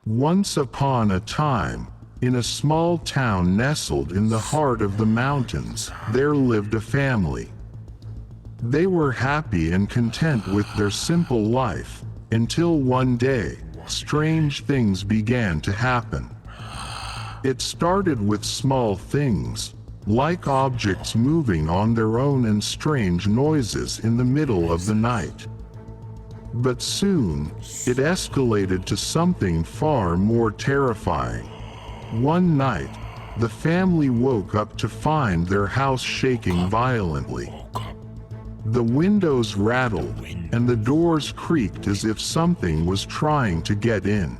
Once upon a time, in a small town nestled in the heart of the mountains, there lived a family. They were happy and content with their simple life, until one day, strange things began to happen. It started with small things, like objects moving on their own and strange noises in the middle of the night. But soon, it escalated to something far more terrifying. One night, the family woke up to find their house shaking violently. The windows rattled, and the doors creaked as if something was trying to get in.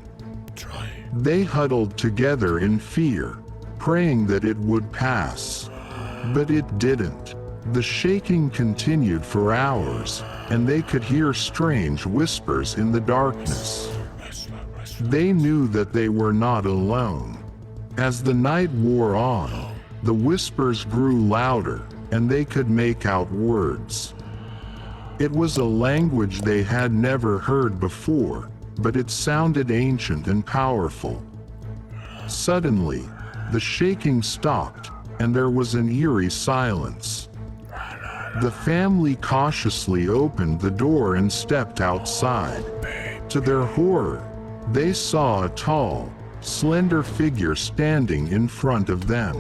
They huddled together in fear, praying that it would pass. But it didn't. The shaking continued for hours, and they could hear strange whispers in the darkness. They knew that they were not alone. As the night wore on, the whispers grew louder, and they could make out words. It was a language they had never heard before, but it sounded ancient and powerful. Suddenly, the shaking stopped, and there was an eerie silence. The family cautiously opened the door and stepped outside. To their horror, they saw a tall, slender figure standing in front of them.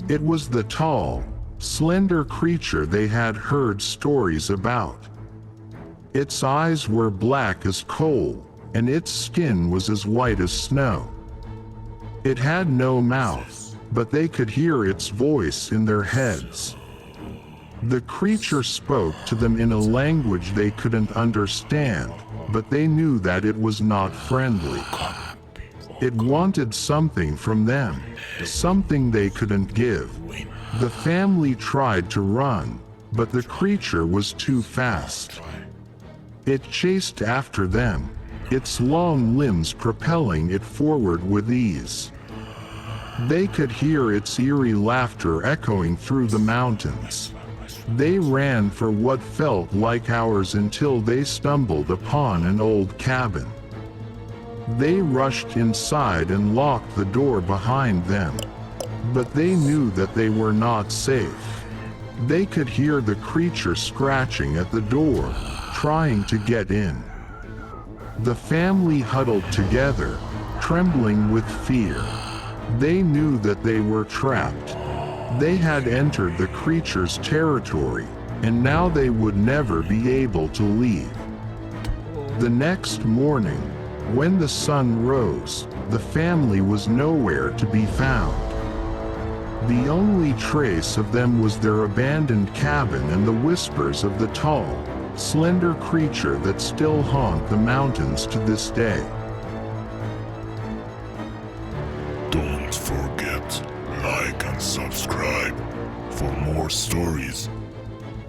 It was the tall, slender creature they had heard stories about. Its eyes were black as coal, and its skin was as white as snow. It had no mouth, but they could hear its voice in their heads. The creature spoke to them in a language they couldn't understand, but they knew that it was not friendly. It wanted something from them, something they couldn't give. The family tried to run, but the creature was too fast. It chased after them, its long limbs propelling it forward with ease. They could hear its eerie laughter echoing through the mountains. They ran for what felt like hours until they stumbled upon an old cabin. They rushed inside and locked the door behind them. But they knew that they were not safe. They could hear the creature scratching at the door, trying to get in. The family huddled together, trembling with fear. They knew that they were trapped. They had entered the creature's territory, and now they would never be able to leave. The next morning, when the sun rose, the family was nowhere to be found. The only trace of them was their abandoned cabin and the whispers of the tall, slender creature that still haunt the mountains to this day. Don't forget, like and subscribe for more stories.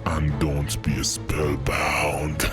And don't be spellbound.